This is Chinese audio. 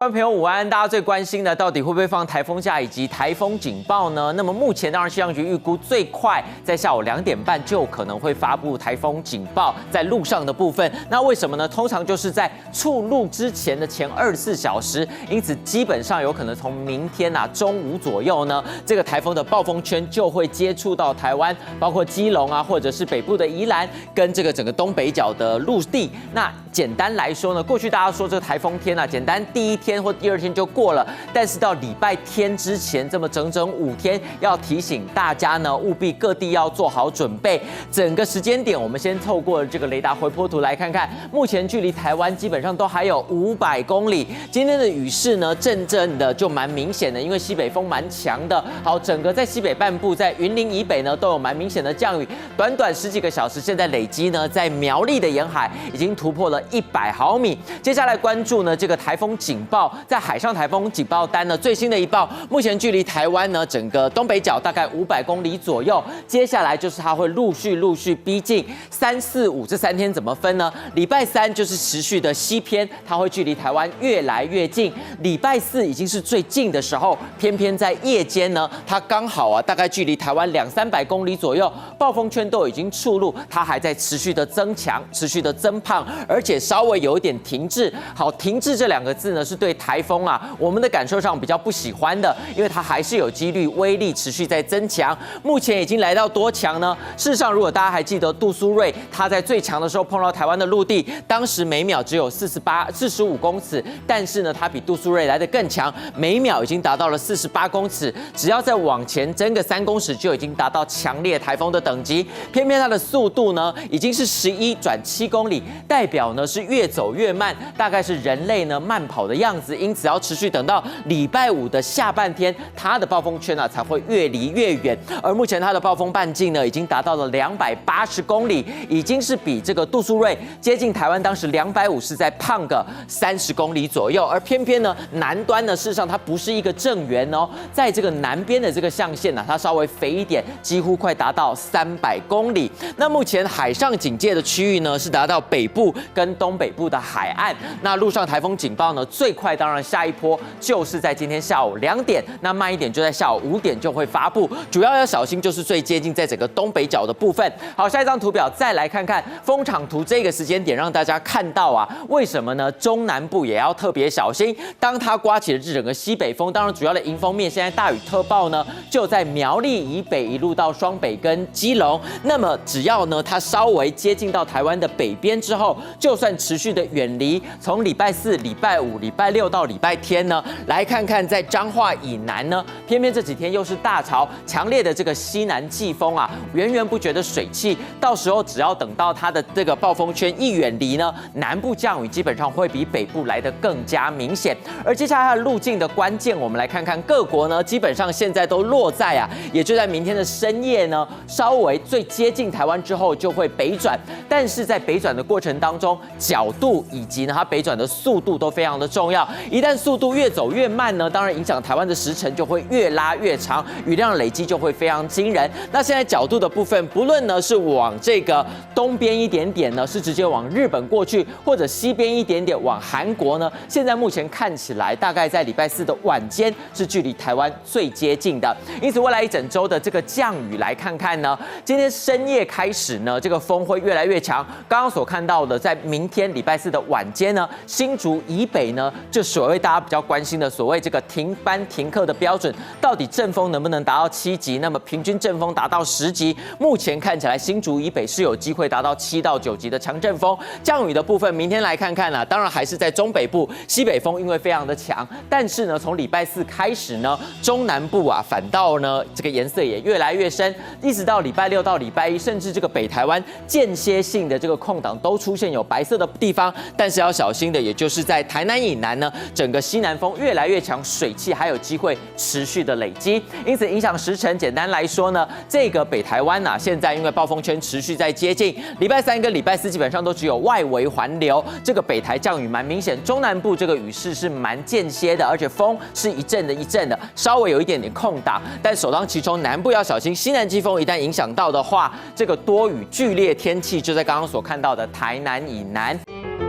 观众朋友午安，大家最关心的到底会不会放台风假以及台风警报呢？那么目前当然气象局预估最快在下午2点半就可能会发布台风警报在路上的部分。那为什么呢？通常就是在出陆之前的前24小时，因此基本上有可能从明天中午左右呢，这个台风的暴风圈就会接触到台湾，包括基隆或者是北部的宜兰跟这个整个东北角的陆地。那简单来说呢，过去大家说这个台风天简单第一天或第二天就过了，但是到礼拜天之前这么整整5天，要提醒大家呢，务必各地要做好准备。整个时间点，我们先透过这个雷达回波图来看看，目前距离台湾基本上都还有500公里。今天的雨势呢，阵阵的就蛮明显的，因为西北风蛮强的。好，整个在西北半部，在云林以北呢，都有蛮明显的降雨。短短10几个小时，现在累积呢，在苗栗的沿海已经突破了100毫米。接下来关注呢，这个台风警报，在海上台风警报单呢最新的一报，目前距离台湾呢整个东北角大概500公里左右。接下来就是它会陆续逼近3、4、5这3天怎么分呢？礼拜3就是持续的西偏，它会距离台湾越来越近。礼拜4已经是最近的时候，偏偏在夜间呢，它刚好大概距离台湾200、300公里左右，暴风圈都已经出陆，它还在持续的增强、持续的增胖，而且稍微有一点停滞。好，停滞这2个字呢，是对台风我们的感受上比较不喜欢的，因为它还是有几率威力持续在增强。目前已经来到多强呢？事实上，如果大家还记得杜苏芮，它在最强的时候碰到台湾的陆地，当时每秒只有45公尺，但是呢，它比杜苏芮来得更强，每秒已经达到了48公尺，只要再往前增个3公尺，就已经达到强烈台风的等级。偏偏它的速度呢，已经是11转7公里，代表呢是越走越慢，大概是人类呢慢跑的样子。因此要持续等到礼拜5的下半天，它的暴风圈才会越离越远。而目前它的暴风半径呢，已经达到了280公里，已经是比这个杜苏芮接近台湾当时250是在胖个30公里左右。而偏偏呢，南端呢，事实上它不是一个正圆哦，在这个南边的这个象限它稍微肥一点，几乎快达到300公里。那目前海上警戒的区域呢，是达到北部跟东北部的海岸。那陆上台风警报呢，最快当然下一波就是在今天下午2点，那慢一点就在下午5点就会发布。主要要小心就是最接近在整个东北角的部分。好，下一张图表再来看看风场图，这个时间点让大家看到为什么呢？中南部也要特别小心，当它刮起了整个西北风，当然主要的迎风面现在大雨特报呢，就在苗栗以北一路到双北跟基隆。那么只要呢它稍微接近到台湾的北边之后，就算持续的远离，从礼拜4、礼拜5、礼拜6到礼拜天呢，来看看在彰化以南呢，偏偏这几天又是大潮，强烈的这个西南季风源源不绝的水汽，到时候只要等到它的这个暴风圈一远离呢，南部降雨基本上会比北部来得更加明显。而接下来它的路径的关键，我们来看看各国呢，基本上现在都落在也就在明天的深夜呢，稍微最接近台湾之后就会北转，但是在北转的过程当中，角度以及呢它北转的速度都非常的重要。一旦速度越走越慢呢，当然影响台湾的时程就会越拉越长，雨量累积就会非常惊人。那现在角度的部分，不论呢是往这个东边一点点呢，是直接往日本过去，或者西边一点点往韩国呢，现在目前看起来大概在礼拜4的晚间是距离台湾最接近的。因此未来一整周的这个降雨来看看呢，今天深夜开始呢，这个风会越来越强。刚刚所看到的，在明天礼拜4的晚间呢，新竹以北呢，就所谓大家比较关心的所谓这个停班停课的标准，到底阵风能不能达到7级？那么平均阵风达到10级，目前看起来新竹以北是有机会达到7到9级的强阵风。降雨的部分，明天来看看当然还是在中北部，西北风因为非常的强，但是呢，从礼拜4开始呢，中南部反倒呢这个颜色也越来越深，一直到礼拜6到礼拜1，甚至这个北台湾间歇性的这个空档都出现有白色的地方，但是要小心的，也就是在台南以南呢，整个西南风越来越强，水汽还有机会持续的累积，因此影响时程。简单来说呢，这个北台湾现在因为暴风圈持续在接近，礼拜3跟礼拜4基本上都只有外围环流，这个北台降雨蛮明显，中南部这个雨势是蛮间歇的，而且风是一阵的一阵的，稍微有一点点空档，但首当其冲，南部要小心西南季风一旦影响到的话，这个多雨剧烈天气就在刚刚所看到的台南以南。